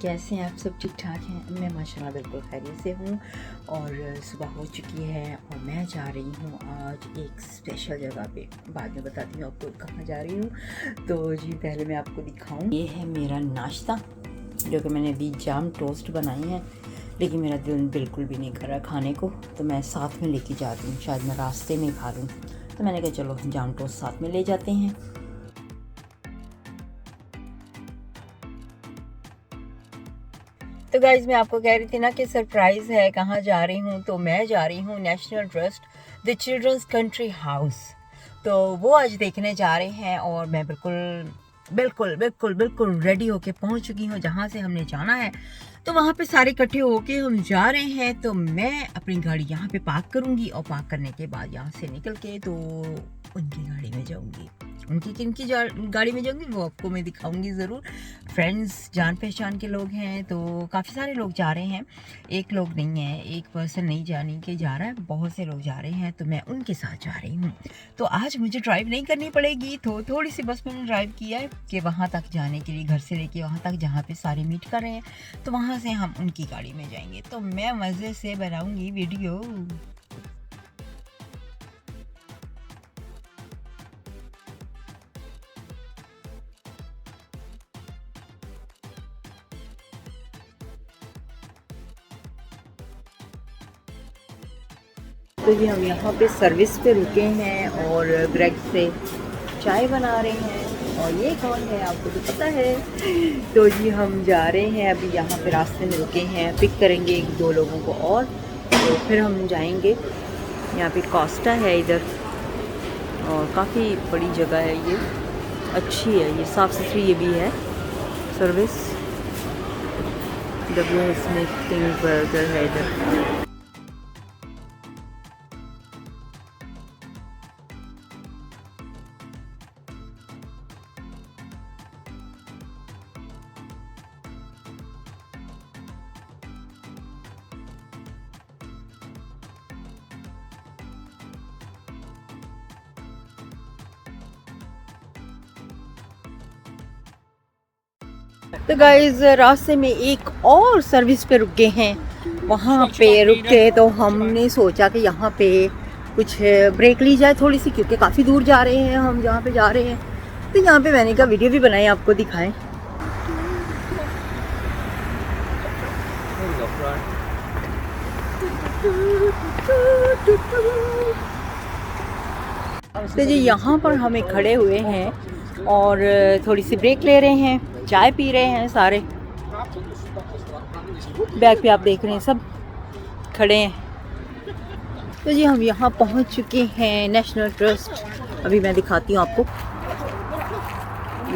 कैसे हैं आप सब? ठीक ठाक हैं? मैं माशाल्लाह बिल्कुल खैरियत से हूँ। और सुबह हो चुकी है और मैं जा रही हूँ आज एक स्पेशल जगह पे। बाद में बताती हूँ आपको कहाँ जा रही हूँ। तो जी पहले मैं आपको दिखाऊँ, ये है मेरा नाश्ता जो कि मैंने अभी जाम टोस्ट बनाई है, लेकिन मेरा दिल बिल्कुल भी नहीं कर रहा खाने को, तो मैं साथ में लेके जा रही हूँ। शायद मैं रास्ते में खा लूँ, तो मैंने कहा चलो जाम टोस्ट साथ में ले जाते हैं। तो गाइज़ मैं आपको कह रही थी ना कि सरप्राइज़ है, कहाँ जा रही हूँ। तो मैं जा रही हूँ national trust the children's country house. तो वो आज देखने जा रहे हैं और मैं बिल्कुल रेडी होके पहुँच चुकी हूँ जहाँ से हमने जाना है। तो वहाँ पे सारे इकट्ठे होके हम जा रहे हैं। तो मैं अपनी गाड़ी यहाँ पे पार्क करूँगी और पार्क करने के बाद यहाँ से निकल के तो उनकी गाड़ी में जाऊँगी। उनकी किनकी गाड़ी में जाऊँगी वो आपको मैं दिखाऊंगी ज़रूर। फ्रेंड्स जान पहचान के लोग हैं, तो काफ़ी सारे लोग जा रहे हैं, एक लोग नहीं है, एक पर्सन नहीं जाने के जा रहा है, बहुत से लोग जा रहे हैं। तो मैं उनके साथ जा रही हूँ। तो आज मुझे ड्राइव नहीं करनी पड़ेगी, तो थोड़ी सी बस मैंने ड्राइव किया है कि वहाँ तक जाने के लिए, घर से लेके वहाँ तक जहाँ पे सारे मीट कर रहे हैं, तो वहाँ से हम उनकी गाड़ी में जाएंगे। तो मैं मज़े से बनाऊँगी वीडियो। तो जी हम यहाँ पे सर्विस पे रुके हैं और ब्रेक से चाय बना रहे हैं। और ये कौन है आपको तो पता है। तो जी हम जा रहे हैं अभी, यहाँ पे रास्ते में रुके हैं, पिक करेंगे एक दो लोगों को और तो फिर हम जाएंगे। यहाँ पे कोस्टा है इधर और काफ़ी बड़ी जगह है, ये अच्छी है, ये साफ़ सुथरी ये भी है सर्विस। बर्गर है इधर। तो गाइज रास्ते में एक और सर्विस पे रुके हैं, वहाँ पे रुके तो हमने सोचा कि यहाँ पे कुछ ब्रेक ली जाए थोड़ी सी, क्योंकि काफ़ी दूर जा रहे हैं हम जहाँ पे जा रहे हैं। तो यहाँ पे मैंने कहा वीडियो भी बनाई आपको दिखाएं। तो जी यहाँ पर हमें खड़े हुए हैं और थोड़ी सी ब्रेक ले रहे हैं, चाय पी रहे हैं सारे। बैग पे आप देख रहे हैं सब खड़े हैं। तो जी हम यहाँ पहुँच चुके हैं नेशनल ट्रस्ट। अभी मैं दिखाती हूँ आपको,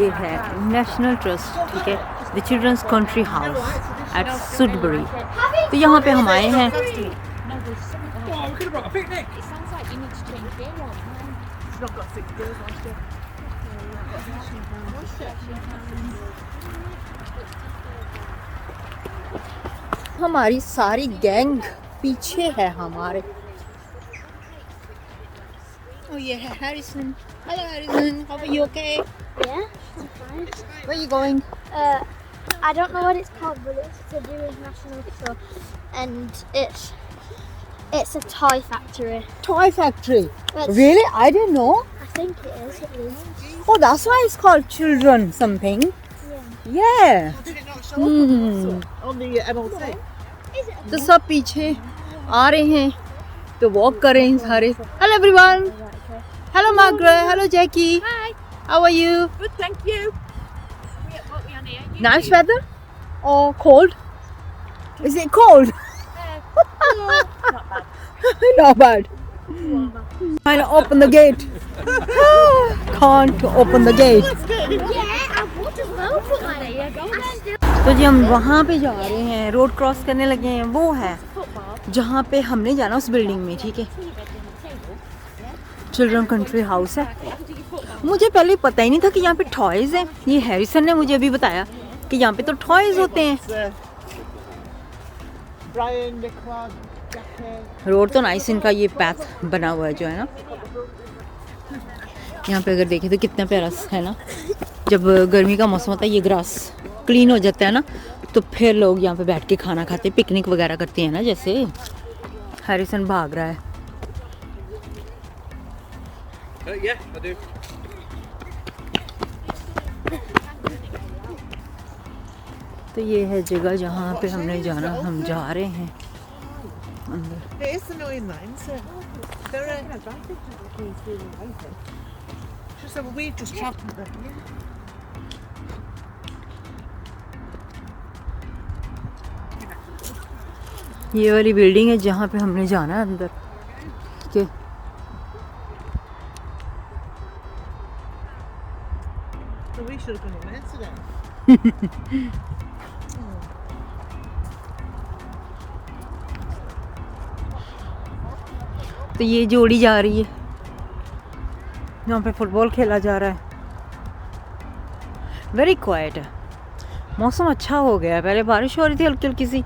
ये है नेशनल ट्रस्ट, ठीक है, the children's country house at Sudbury. तो यहाँ पे हम आए हैं। हमारी सारी गैंग पीछे है हमारे। Oh, ये है Harrison. Hello Harrison, how are you? Okay? Yeah, I'm fine. Where are you going? I don't know what it's called, but it's to do with national show, and it's a toy factory. Toy factory. It's, Really? I didn't know. I think it is at least. Oh, that's why it's called children something. Yeah. Yeah. Did it not show up on the MLC? Is it? तो सब पीछे आ रहे हैं, तो walk कर रहे हैं सारे। Hello everyone. Hello Margaret. Hello Jackie. Hi. How are you? Good, thank you. What we on here? Nice weather or cold? Is it cold? Not bad. Not bad. Trying to open the gate. Can't open the gate. Yeah, I would as well, but like, तो जी हम वहाँ पे जा रहे हैं, road cross करने लगे हैं। वो है जहाँ पे हमने जाना, उस बिल्डिंग में, ठीक है, चिल्ड्रन कंट्री हाउस है। मुझे पहले पता ही नहीं था कि यहाँ पे टॉयज़ हैं। ये हैरिसन ने मुझे अभी बताया कि यहाँ पे तो टॉयज़ होते हैं। रोड तो नाइस इनका, ये पैथ बना हुआ है जो है ना, यहाँ पे अगर देखें तो कितना प्यारा है ना। जब गर्मी का मौसम होता है ये ग्रास क्लीन हो जाता है ना, तो फिर लोग यहाँ पे बैठ के खाना खाते, पिकनिक वगैरह करते हैं ना। जैसे हैरिसन भाग रहा है। Yeah, I do. तो ये है जगह जहाँ पे हमने जाना, हम जा रहे हैं अंदर। It is annoying that, isn't it? There are She said, well, we've just travelled there. ये वाली बिल्डिंग है जहाँ पे हमने जाना है अंदर। ठीक है, So we should have gone in there today. तो ये जोड़ी जा रही है, यहाँ पे फुटबॉल खेला जा रहा है। वेरी क्वाइट है, मौसम अच्छा हो गया है। पहले बारिश हो रही थी हल्की हल्की सी,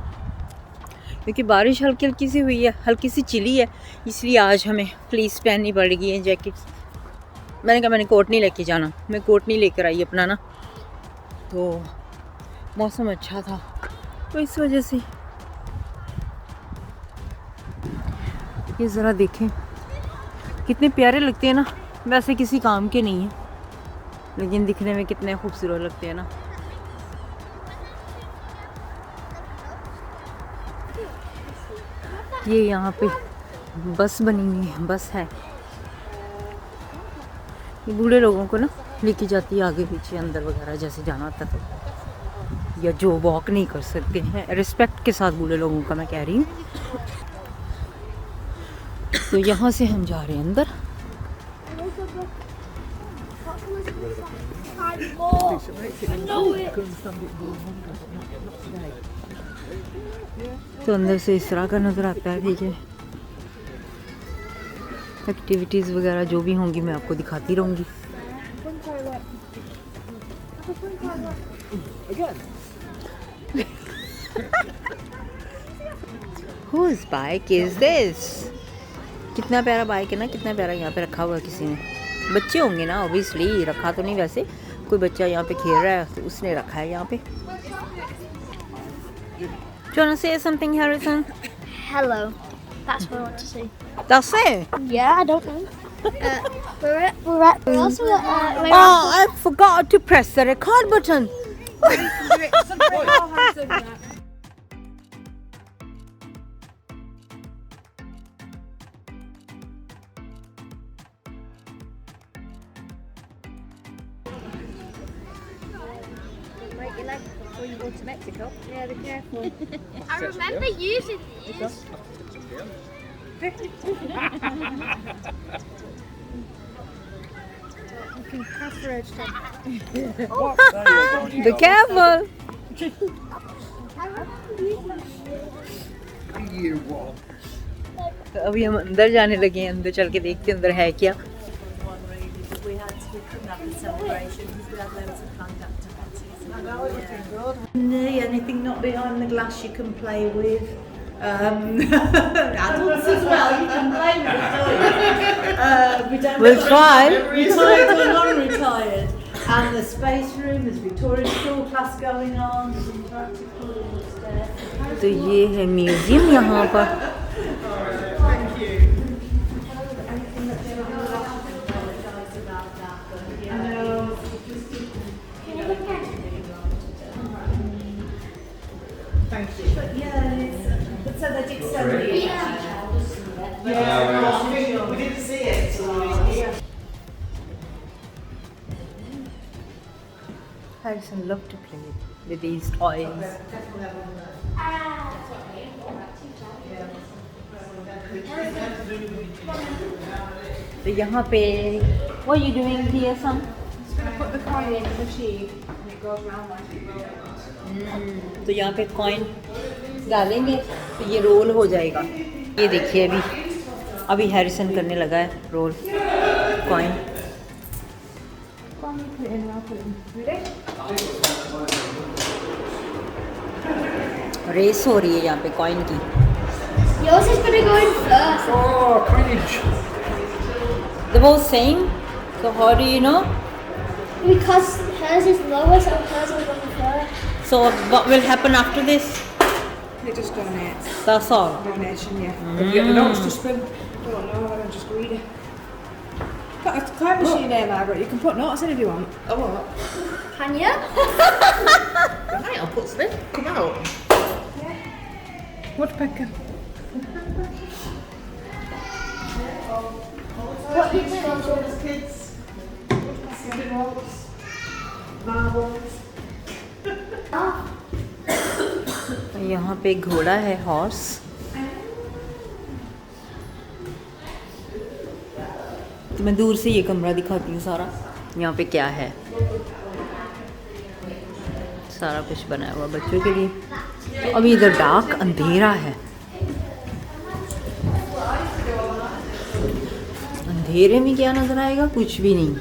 क्योंकि बारिश हल्की हल्की सी हुई है, हल्की सी चिली है, इसलिए आज हमें फ्लीस पहननी पड़ेगी है, जैकेट्स। मैंने कहा मैंने कोट नहीं लेके जाना, मैं कोट नहीं लेकर आई अपना ना, तो मौसम अच्छा था तो इस वजह से। ये ज़रा देखें कितने प्यारे लगते हैं ना, वैसे किसी काम के नहीं है लेकिन दिखने में कितने खूबसूरत लगते हैं ना। ये यहाँ पे बस बनी हुई है, बस है, ये बूढ़े लोगों को ना लेके जाती है आगे पीछे अंदर वगैरह जैसे जाना होता तो, या जो वॉक नहीं कर सकते हैं, रिस्पेक्ट के साथ बूढ़े लोगों का मैं कह रही हूँ। तो यहाँ से हम जा रहे हैं अंदर। तो अंदर से इस तरह का नज़र आता है। ठीक है, एक्टिविटीज़ वगैरह जो भी होंगी मैं आपको दिखाती रहूँगी। Whose bike is this? कितना प्यारा बाइक है ना, कितना प्यारा यहाँ पे रखा हुआ है किसी ने। बच्चे होंगे ना ऑब्वियसली, रखा तो नहीं, वैसे कोई बच्चा यहाँ पे खेल रहा है तो उसने रखा है यहाँ पे। Do you want to say something, Harrison? Hello. That's what I want to see. That's it? Yeah, I don't know. We're also at Oh, I forgot to press the record button. Break your leg before you go to Mexico. Yeah, be careful. I remember using these. Looking past the edge. Be careful. तो अभी हम अंदर जाने लगे हैं, अंदर चल के देखते हैं अंदर है क्या। Anything not behind the glass you can play with. Adults as well, you can play with it. We'll try. Retired or non-retired. And the space room, there's Victorian school class going on, there's interactive coloring upstairs. तो ये है museum यहाँ पर। So they did send me. Yeah, we didn't see it. Harrison loved to play with these toys. तो यहाँ पे what are you doing here, son? Just going to put the coin in the machine and it goes round like it rolls. तो यहाँ पे coin डालेंगे तो ये role हो जाएगा। ये देखिए अभी हैरिसन करने लगा है roll coin. Put it in and I'll put it in. Ready? Race हो रही है यहाँ पे कॉइन की। Yours is gonna go in first. Oh, cringe. They're both same. So how do you know? Because hers is lower, so hers will go in first. So what will happen after this? They just donate. That's all. Donation, yeah. Can you get the dogs to spin? Don't know, I'm just greedy. Got a time machine there, Margaret. You can put notes in if you want. Oh, what? Can you? Right, I'll put some in. Come out. Woodpecker. What do you think? Kids. Marbles. यहाँ पे एक घोड़ा है, horse. तो मैं दूर से ये कमरा दिखाती हूँ सारा। यहाँ पे क्या है, सारा कुछ बनाया हुआ बच्चों के लिए। अभी इधर डार्क अंधेरा है, अंधेरे में क्या नजर आएगा, कुछ भी नहीं।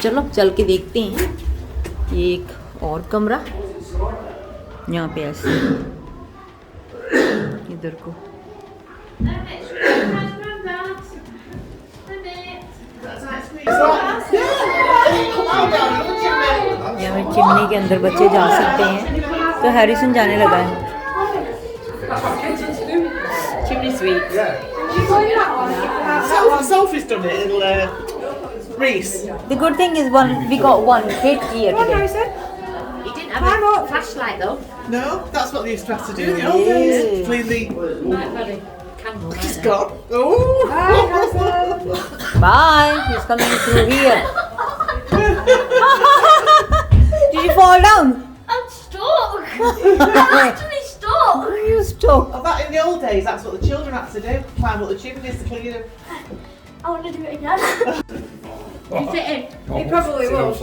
चलो चल के देखते हैं। ये एक और कमरा, यहाँ पे ऐसे इधर को यहाँ चिमनी के अंदर बच्चे जा सकते हैं। तो हैरिसन जाने लगा है। Chimney sweet. Sophie's done it, it'll Reese. The good thing is we got one kid here today. He didn't have a flashlight though. No, that's what they used to have to do in the old days. Clean the... Candle. It's gone. Oh! Bye. He's coming through here. Did you fall down? I'm stuck. I'm actually stuck. You stuck. Oh, that in the old days, that's what the children had to do. Climb up the chimneys to clean them. I want to do it again. You sit in. He probably will.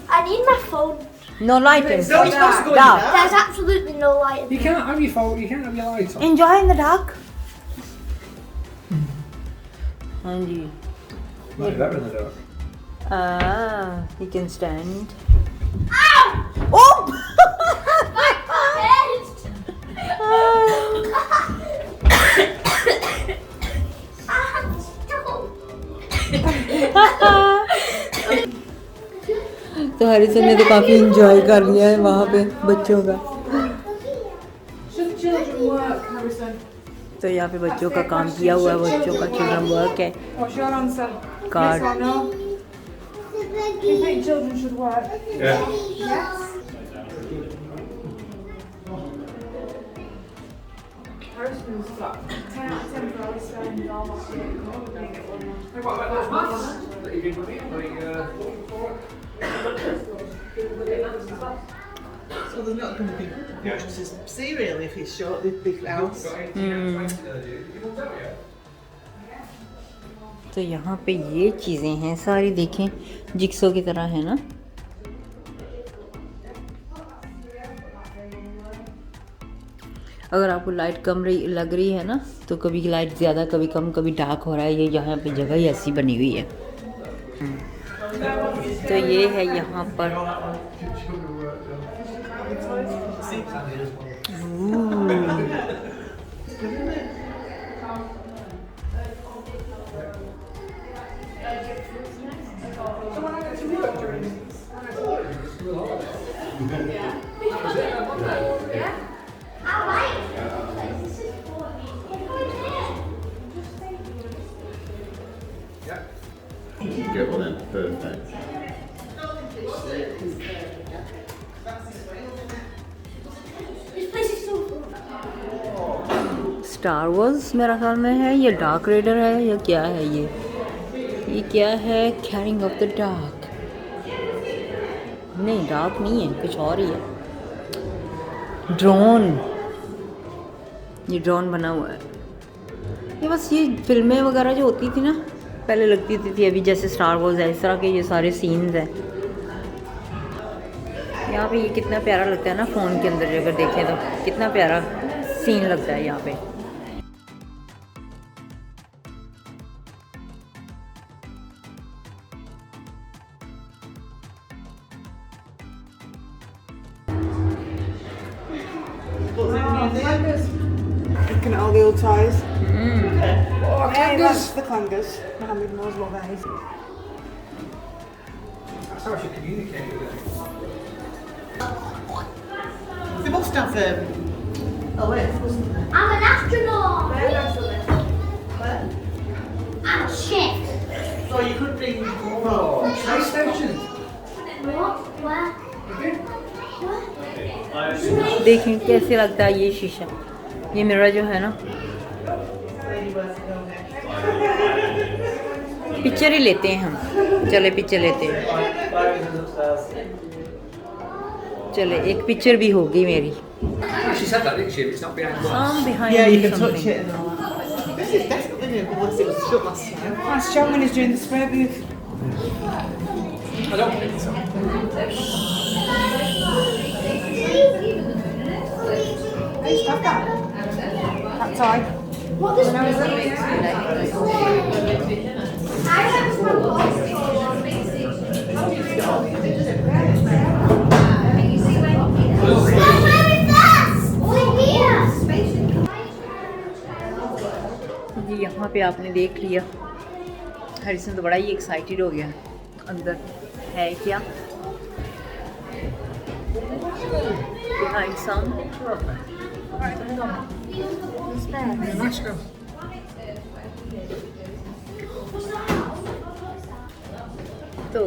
I need my phone. No light in. No, you're supposed to go in Dark. there. There's absolutely no light. You can't have your phone, you can't have your lights on. Enjoy in the dark. हाँ जी। Might be better in the dark. He can stand. Ow! Oh! My head! I'm stuck. तो Harrison ने तो काफी enjoy कर लिया है वहाँ पे बच्चों का। Should children work, Harrison? तो यहाँ पे बच्चों का काम किया हुआ है, बच्चों का चिल्ड्रन वर्क है। What's your answer? Card. Yes or no? Do you think children should work? Yeah. Yes. Harrison's got 10 out of 10 for all standing all that shit. What about those maths that you did with me? So there's not going to be much to see really if it's short, this big house. तो यहाँ पे ये चीज़ें हैं सारी, देखें jigsaw की तरह है ना। अगर आपको लाइट कम लग रही है ना तो कभी लाइट ज़्यादा, कभी कम, कभी डार्क हो रहा है। ये यहाँ पे जगह ही ऐसी बनी हुई है। तो ये है यहाँ पर Get one in, perfect. This place is so cool. Star Wars मेरा ख्याल में है, ये डार्क रेडर है या क्या है ये क्या है? Carrying of the dark. नहीं, डार्क नहीं है, कुछ और ही है। ड्रोन, ये ड्रोन बना हुआ है। ये बस ये फिल्में वगैरह जो होती थी ना पहले लगती थी, अभी जैसे स्टार वॉर्स है इस तरह के ये सारे सीन्स हैं। यहाँ पे ये कितना प्यारा लगता है ना, फ़ोन के अंदर अगर देखें तो कितना प्यारा सीन लगता है यहाँ पे। Looking at all the old toys. Oh, clangers. The clangers. Mohammed knows what that is. That's how she communicated with it. They must have. Oh wait, wasn't there? I'm an astronaut. Where? I'm a chef. So you could bring. Oh, space station. What? Where? देखें कैसे लगता है ये शीशा, ये मेरा जो है ना, पिक्चर ही लेते हैं हम। चले पिक्चर लेते हैं, चले एक पिक्चर भी होगी मेरी। She said that, didn't she? It's not behind glass. Some behind Yeah, you me can something. touch it and all that. This is definitely new, unless it was shut last time. That's John when he's doing the spray booth. I don't think so. I used to have that. That toy. What this? When I was little. I remember my जी यहाँ पे आपने देख लिया, Harrison तो बड़ा ही excited हो गया। अंदर है क्या? Behind some. तो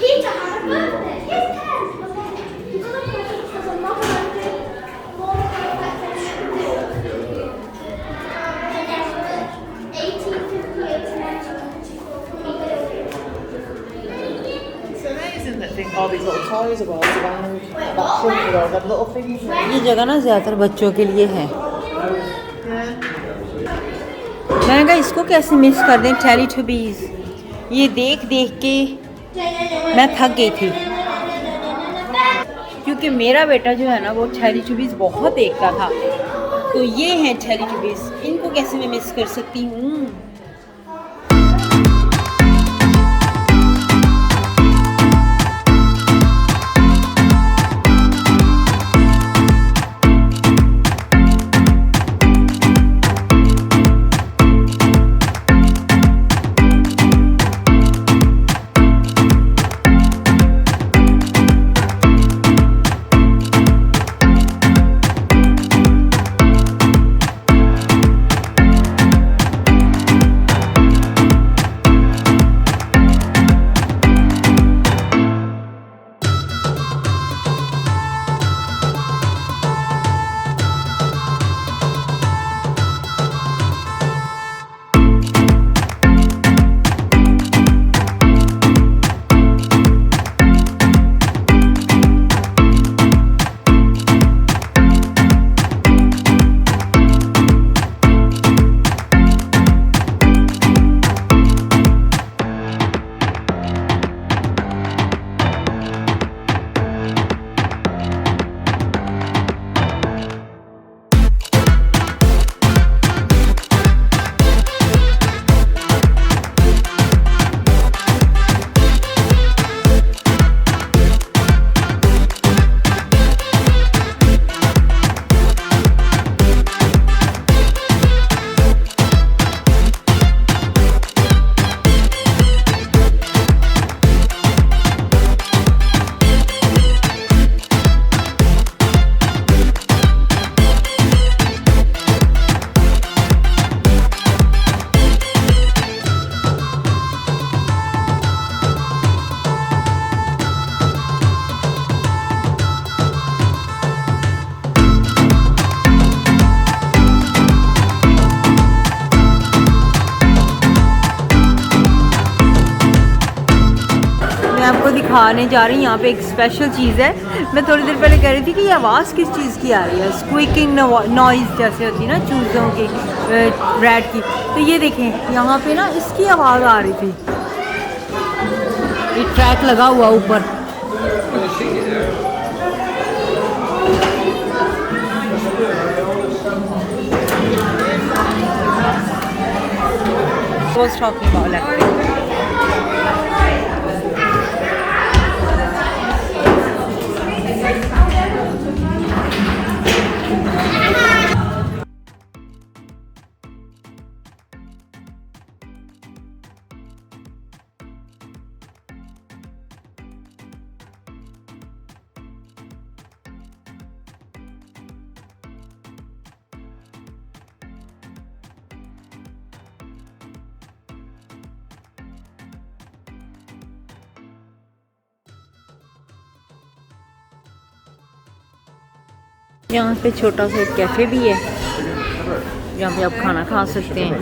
Peter had a birthday. Yes, yes. He's on a birthday because a mother birthday. More perfect and then 1858 to 1994. It's amazing that think all these little toys are all around that children with all them little things. ये जगह ना ज़्यादातर बच्चों के लिए है। मैंने कहा इसको कैसे मिस कर दें, टेलीटूबीज़। ये देख देख के मैं थक गई थी, क्योंकि मेरा बेटा जो है ना वो टेलीटूबीज़ बहुत देखता था। तो ये हैं टेलीटूबीज़, इनको कैसे मैं मिस कर सकती हूँ। दिखाने जा रही हूँ। यहाँ पे एक स्पेशल चीज़ है। मैं थोड़ी देर पहले कह रही थी कि ये आवाज़ किस चीज़ की आ रही है, स्क्वीकिंग नॉइज़ जैसे होती है ना चूज़ों की, रैट की। तो ये देखें यहाँ पे ना इसकी आवाज़ आ रही थी। ये ट्रैक लगा हुआ ऊपर। Was talking about electric. यहाँ पे छोटा सा एक कैफ़े भी है जहाँ पे आप खाना खा सकते हैं।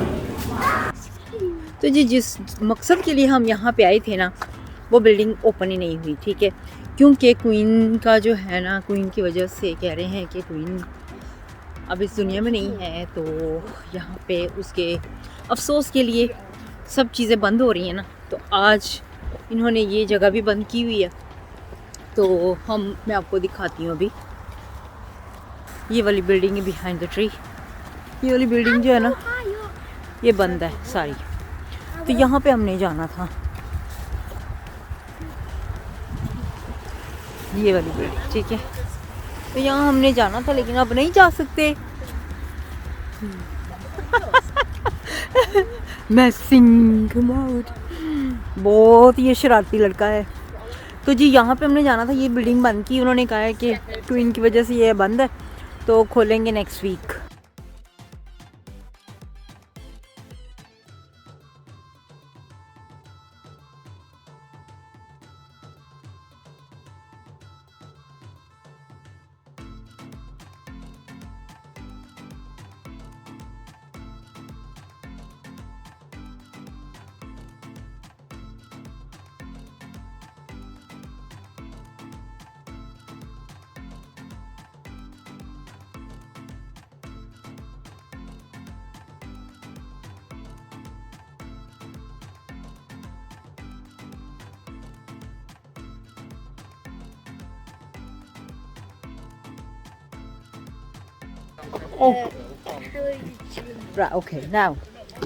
तो जी जिस मकसद के लिए हम यहाँ पे आए थे ना, वो बिल्डिंग ओपन ही नहीं हुई, ठीक है, क्योंकि क्वीन का जो है ना, क्वीन की वजह से कह रहे हैं कि क्वीन अब इस दुनिया में नहीं है, तो यहाँ पे उसके अफसोस के लिए सब चीज़ें बंद हो रही हैं ना, तो आज इन्होंने ये जगह भी बंद की हुई है। तो मैं आपको दिखाती हूँ अभी। ये वाली बिल्डिंग है बिहाइंड द ट्री, ये वाली बिल्डिंग जो है ना ये बंद है सारी। तो यहाँ पे हमने जाना था, ये वाली बिल्डिंग, ठीक है, तो यहाँ हमने जाना था लेकिन अब नहीं जा सकते। मैसिंग मोड, बहुत ये शरारती लड़का है। तो जी यहाँ पे हमने जाना था, ये बिल्डिंग बंद की, उन्होंने कहा है कि क्वीन की वजह से ये बंद है, तो खोलेंगे next week. Oh, Hello YouTube. right, okay, now.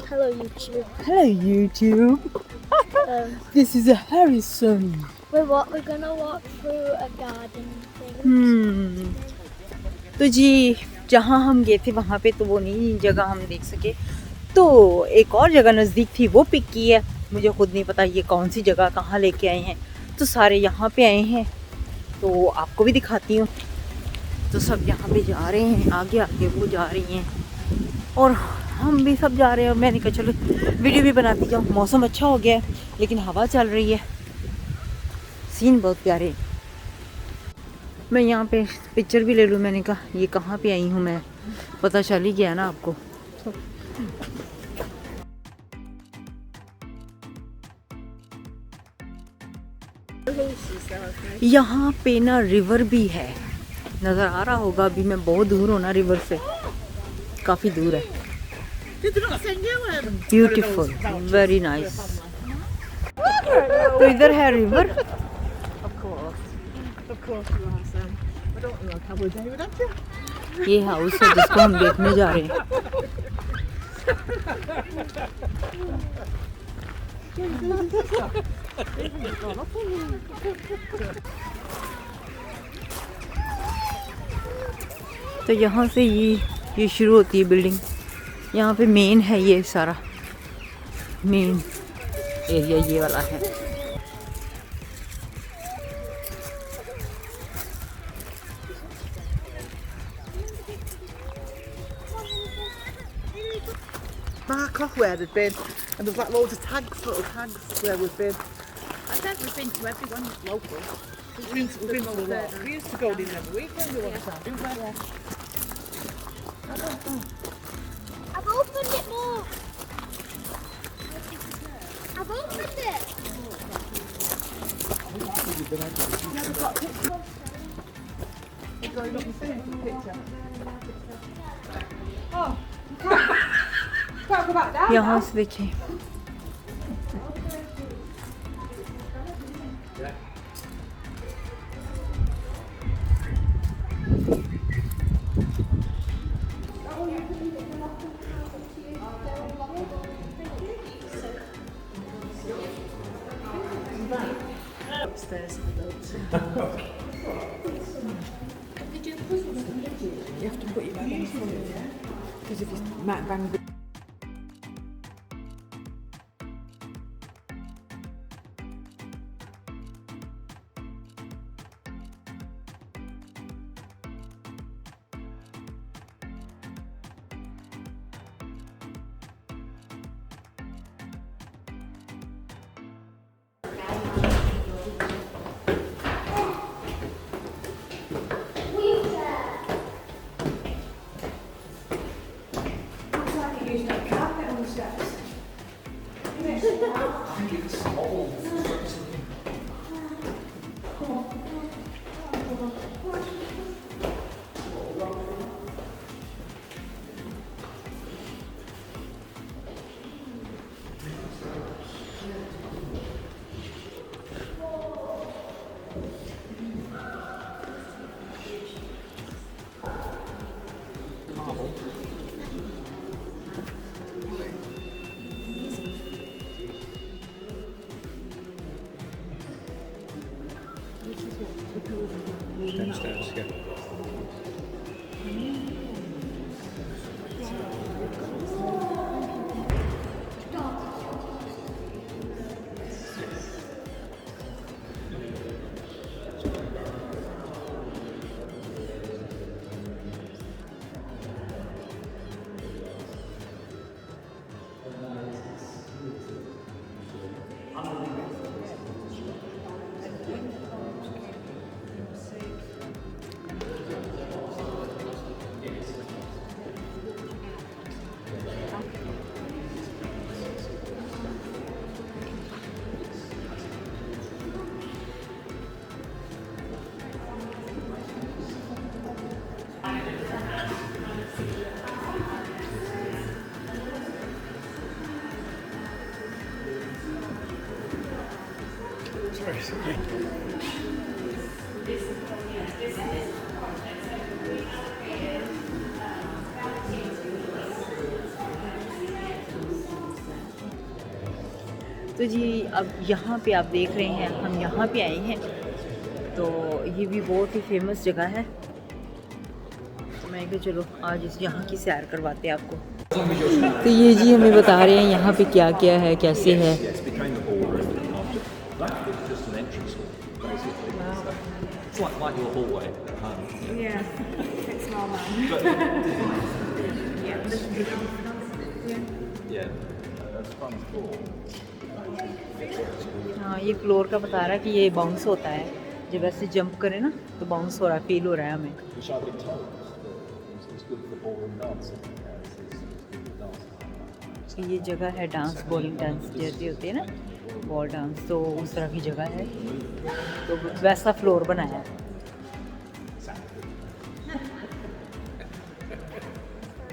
Hello YouTube. Hello YouTube. This is a Harrison. We're gonna walk through a garden thing. तो जी जहाँ हम गए थे वहाँ पे तो वो नहीं जगह हम देख सके, तो एक और जगह नज़दीक थी वो पिक की है। मुझे खुद नहीं पता ये कौन सी जगह कहाँ लेके आए हैं, तो सारे यहाँ पे आए हैं, तो आपको भी दिखाती हूँ। तो सब यहाँ पे जा रहे हैं, आगे आगे वो जा रही हैं और हम भी सब जा रहे हैं। और मैंने कहा चलो वीडियो भी बनाती जाऊँ। मौसम अच्छा हो गया है लेकिन हवा चल रही है, सीन बहुत प्यारे। मैं यहाँ पे पिक्चर भी ले लूँ, मैंने कहा ये कहाँ पे आई हूँ मैं, पता चल ही गया ना आपको। यहाँ पे ना रिवर भी है, नज़र आ रहा होगा। अभी मैं बहुत दूर हूँ ना रिवर से, काफ़ी दूर है। Beautiful, very nice. तो इधर है रिवर। ये हाउस है जिसको हम देखने जा रहे हैं। तो यहाँ से ये शुरू होती है बिल्डिंग। यहाँ पे मेन है, ये सारा मेन एरिया ये वाला है। Mark off where they've been, and there's like loads of tags, little tags where we've been. I said we've been to everyone local. We've been to a lot. We used to go in every weekend. We want to I've opened it more. I've opened it. यहाँ से देखिए upstairs. You have to put your bag on front, yeah? Because if you might bang. Downstairs, yeah. Sorry. तो जी अब यहाँ पे आप देख रहे हैं, हम यहाँ पे आए हैं, तो ये भी बहुत ही फेमस जगह है। तो मैं कहा चलो आज इस यहाँ की सैर करवाते हैं आपको। तो ये जी हमें बता रहे हैं यहाँ पे क्या क्या है, कैसे है। It's like your hallway at home. Yeah, it's small man. Yeah, that's fun floor. हाँ ये फ्लोर का बता रहा है कि ये बाउंस होता है, जब ऐसे जंप करें ना तो बाउंस हो रहा है, फील हो रहा है हमें। Which I've been told it's good for ballroom dancing. It's good for dancing. कि ये जगह है डांस, बॉलिंग डांस जैसे होते हैं ना, बॉल डांस, तो उस तरह की जगह है, तो वैसा फ्लोर बनाया है।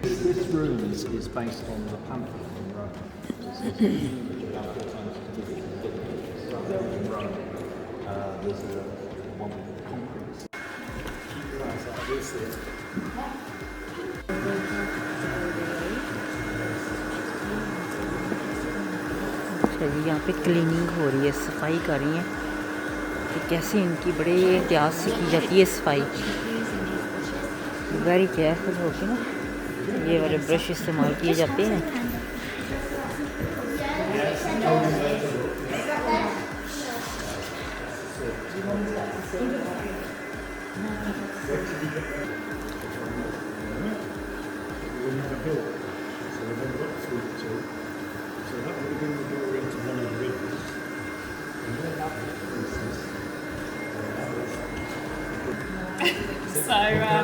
This room is based on the pamphlet in Rome. There's a one with concrete. अच्छा जी, यहाँ पे क्लीनिंग हो रही है, सफाई कर रही हैं कि कैसे इनकी बड़े एहतियात से की जाती है सफाई। वेरी केयरफुल होकर ना ये वाले ब्रश इस्तेमाल किए जाते हैं।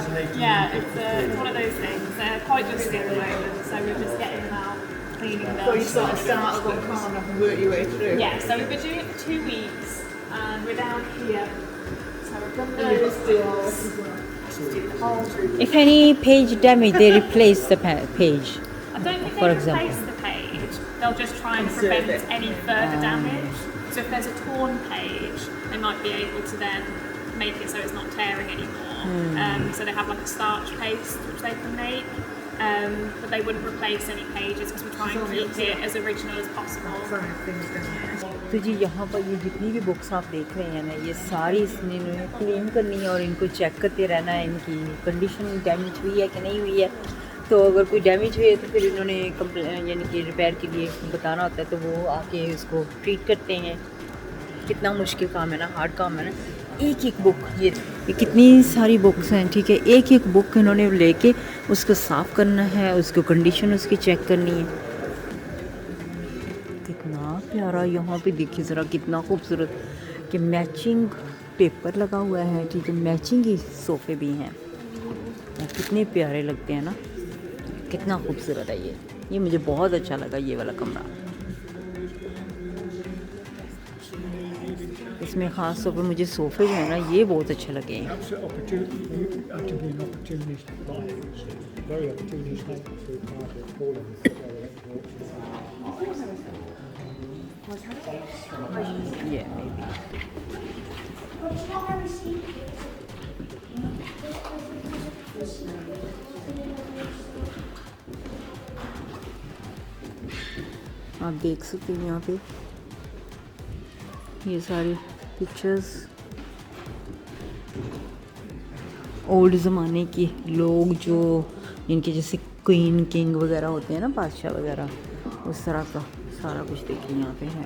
So yeah, it's one of those things. They're quite dusty at the moment, so we're just getting them out, cleaning them. So you sort of start at one corner and work your way through. Yeah, so we've been doing it for 2 weeks, and we're down here. So we've done those. Just do the whole. If any page damage, they replace the page. I don't think For they example. replace the page. They'll just try and prevent any further damage. So if there's a torn page, they might be able to then make it so it's not tearing anymore. So they have like a starch paste which they can make, but they wouldn't replace any pages because we try and keep it as original as possible. तो जी यहाँ पर ये जितनी भी books आप देख रहे हैं ना, ये सारी इसने क्लीन करनी है और इनको चेक करते रहना है, इनकी कंडीशन डैमेज हुई है कि नहीं हुई है। तो अगर कोई डैमेज हुई है तो फिर इन्होंने यानी कि रिपेयर के लिए बताना होता है, तो वो आके इसको ट्रीट करते हैं। कितना मुश्किल काम है ना, हार्ड काम है ना। एक एक बुक, ये कितनी सारी बुक्स हैं, ठीक है, एक एक बुक इन्होंने लेके उसको साफ़ करना है, उसको कंडीशन उसकी चेक करनी है। कितना प्यारा यहाँ पे देखिए ज़रा, कितना खूबसूरत कि मैचिंग पेपर लगा हुआ है, ठीक है, मैचिंग ही सोफ़े भी हैं, कितने प्यारे लगते हैं ना, कितना खूबसूरत है ये मुझे बहुत अच्छा लगा ये वाला कमरा। इसमें ख़ास तौर पर मुझे सोफ़े जो है ना ये बहुत अच्छे लगे हैं। That's an opportunity. You have to be an opportunist life. It's very opportunist life through private calling. Yeah, maybe. आप देख सकते हैं यहाँ पे ये सारी पिक्चर्स ओल्ड ज़माने के लोग जो इनके जैसे क्वीन किंग वगैरह होते हैं ना, बादशाह वगैरह, उस तरह का सारा कुछ देखिए यहाँ पे है।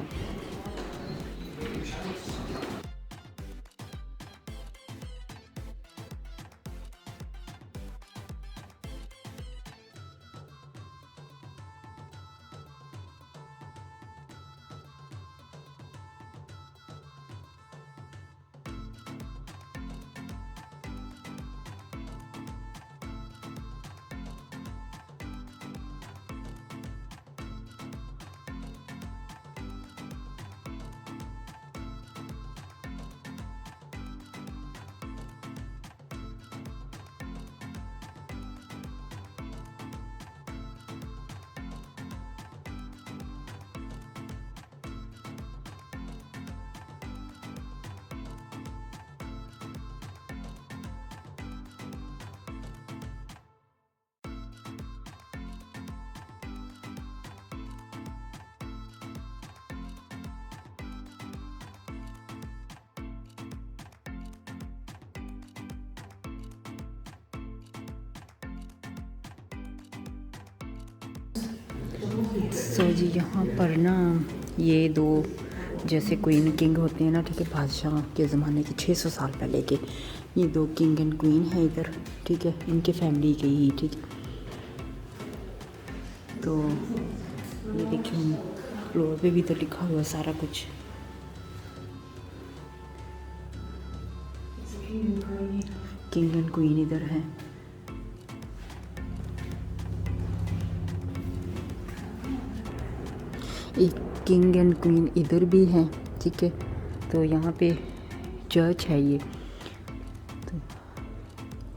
सो जी यहाँ पर ना ये दो जैसे क्वीन किंग होते हैं ना, ठीक है, बादशाह के ज़माने के 600 साल पहले के, ये दो किंग एंड क्वीन है इधर, ठीक है, इनके फैमिली के ही, ठीक है। तो ये देखिए फ्लोर पे भी तो लिखा हुआ है सारा कुछ। किंग एंड क्वीन इधर है। एक किंग एंड क्वीन इधर भी है, ठीक है। तो यहाँ पे चर्च है ये,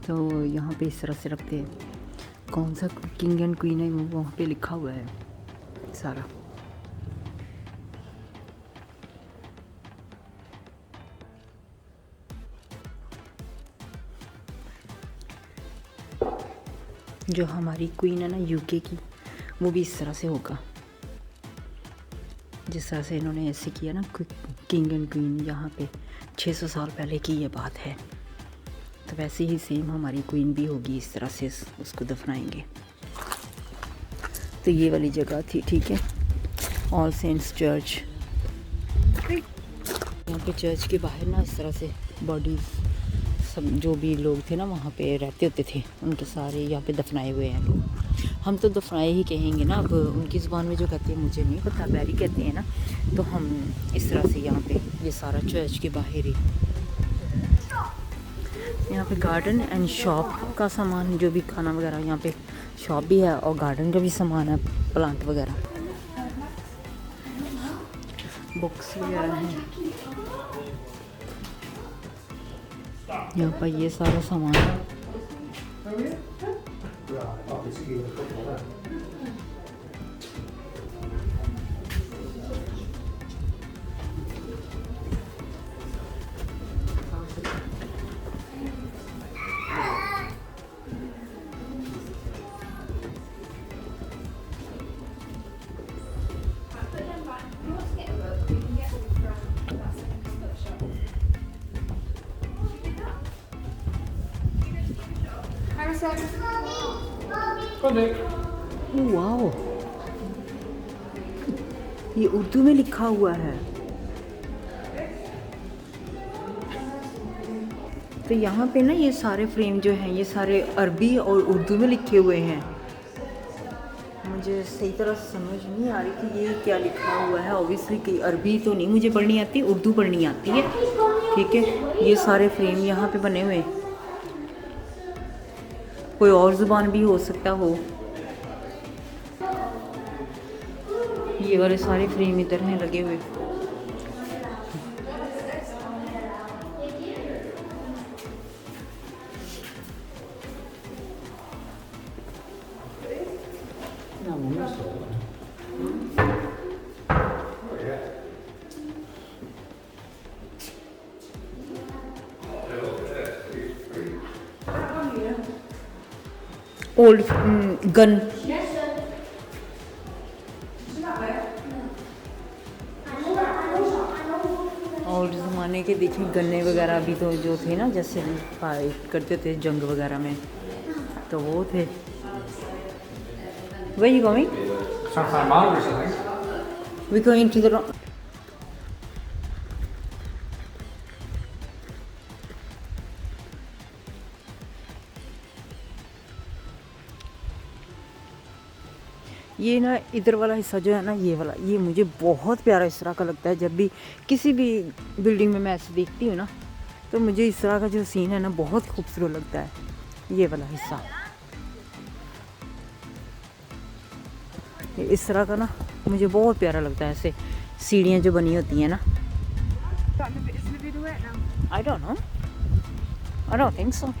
तो यहाँ पे इस तरह से रखते हैं। कौन सा किंग एंड क्वीन है वो वहाँ पे लिखा हुआ है सारा। जो हमारी क्वीन है ना यूके की, वो भी इस तरह से होगा जिस तरह से इन्होंने ऐसे किया ना किंग एंड क्वीन। यहाँ पे 600 साल पहले की ये बात है, तो वैसे ही सेम हमारी क्वीन भी होगी, इस तरह से उसको दफनाएंगे। तो ये वाली जगह थी, ठीक है, ऑल सेंट्स चर्च। यहाँ पे चर्च के बाहर ना इस तरह से बॉडीज़ सब जो भी लोग थे ना वहाँ पे रहते होते थे, उनके सारे यहाँ पे दफनाए हुए हैं लोग। हम तो दफनाए ही कहेंगे ना, अब उनकी ज़ुबान में जो कहते हैं मुझे नहीं पता, बैरी कहते हैं ना, तो हम इस तरह से यहाँ पे ये सारा चर्च के बाहर ही। यहाँ पे गार्डन एंड शॉप का सामान, जो भी खाना वगैरह, यहाँ पे शॉप भी है और गार्डन का भी सामान है, प्लांट वगैरह, बुक्स वगैरह हैं। यहाँ पर ये सारा सामान है। वाओ, ये उर्दू में लिखा हुआ है। तो यहाँ पे ना ये सारे फ्रेम जो हैं ये सारे अरबी और उर्दू में लिखे हुए हैं। मुझे सही तरह समझ नहीं आ रही कि ये क्या लिखा हुआ है। ऑब्वियसली कि अरबी तो नहीं मुझे पढ़नी आती, उर्दू पढ़नी आती है, ठीक है। ये सारे फ्रेम यहाँ पे बने हुए हैं, कोई और ज़ुबान भी हो सकता हो। ये वाले सारे फ्रेम इधर हैं लगे हुए। Old gun. और ज़माने के देखिए गन्ने वगैरह भी तो जो थे ना, जैसे फाइट करते थे जंग वगैरह में, तो वो थे। Where you going? We going to the ये ना इधर वाला हिस्सा जो है ना, ये वाला, ये मुझे बहुत प्यारा इस तरह का लगता है। जब भी किसी भी बिल्डिंग में मैं ऐसे देखती हूँ ना, तो मुझे इस तरह का जो सीन है ना बहुत खूबसूरत लगता है, ये वाला हिस्सा। ये इस तरह का ना मुझे बहुत प्यारा लगता है, ऐसे सीढ़ियाँ जो बनी होती हैं ना। I don't know. I don't think so.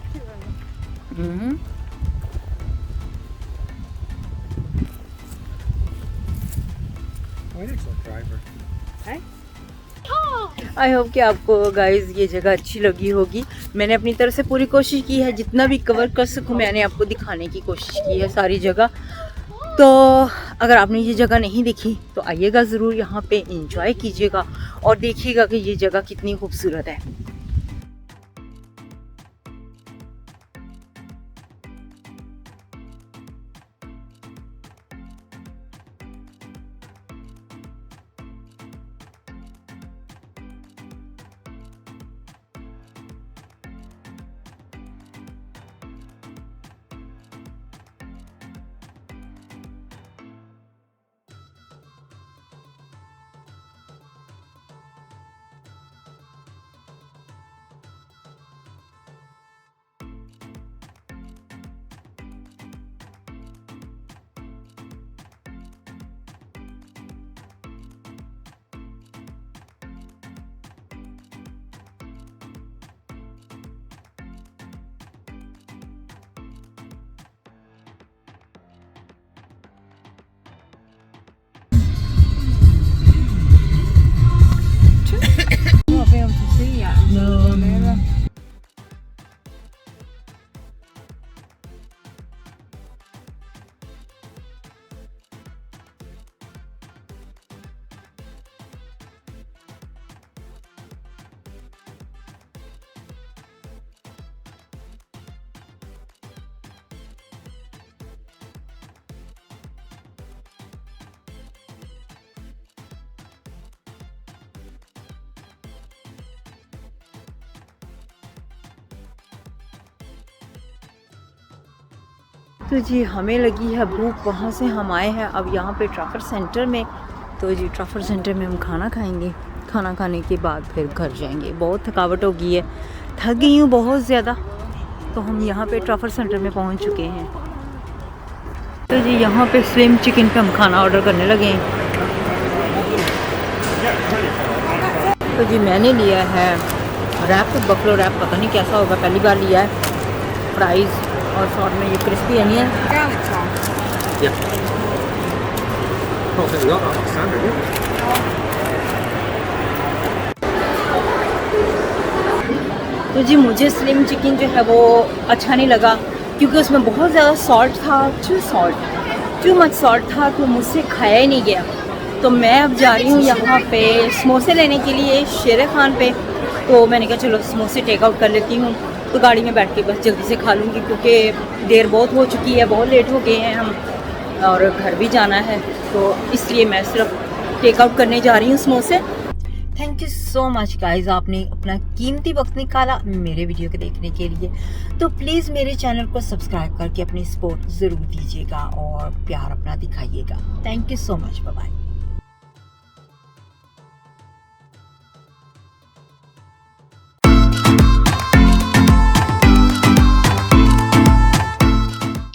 I hope कि आपको गाइज ये जगह अच्छी लगी होगी। मैंने अपनी तरफ से पूरी कोशिश की है, जितना भी कवर कर सकूँ मैंने आपको दिखाने की कोशिश की है सारी जगह। तो अगर आपने ये जगह नहीं देखी तो आइएगा ज़रूर, यहाँ पे एंजॉय कीजिएगा और देखिएगा कि ये जगह कितनी खूबसूरत है। तो जी हमें लगी है भूख, वहाँ से हम आए हैं अब यहाँ पे ट्राफर सेंटर में। तो जी ट्राफर सेंटर में हम खाना खाएंगे, खाना खाने के बाद फिर घर जाएंगे। बहुत थकावट हो गई है, थक गई हूँ बहुत ज़्यादा। तो हम यहाँ पे ट्राफर सेंटर में पहुँच चुके हैं। तो जी यहाँ पे स्लिम चिकन पे हम खाना ऑर्डर करने लगे हैं। तो जी मैंने लिया है रैप, बफलो रैप, पता नहीं कैसा होगा, पहली बार लिया है। फ्राइज़ और साथ में ये क्रिस्पी अनियन। तो जी मुझे स्लिम चिकन जो है वो अच्छा नहीं लगा, क्योंकि उसमें बहुत ज़्यादा सॉल्ट था, टू मच सॉल्ट था, तो मुझसे खाया ही नहीं गया। तो मैं अब जा रही हूँ यहाँ पे समोसे लेने के लिए शेर खान पे। तो मैंने कहा चलो समोसे टेक आउट कर लेती हूँ, तो गाड़ी में बैठ के बस जल्दी से खा लूँगी, क्योंकि देर बहुत हो चुकी है, बहुत लेट हो गए हैं हम और घर भी जाना है। तो इसलिए मैं सिर्फ टेक आउट करने जा रही हूँ समोसे। Thank you so much guys, आपने अपना कीमती वक्त निकाला मेरे वीडियो को देखने के लिए। तो प्लीज़ मेरे चैनल को सब्सक्राइब करके अपनी सपोर्ट ज़रूर दीजिएगा और प्यार अपना दिखाइएगा। Thank you so much, bye bye.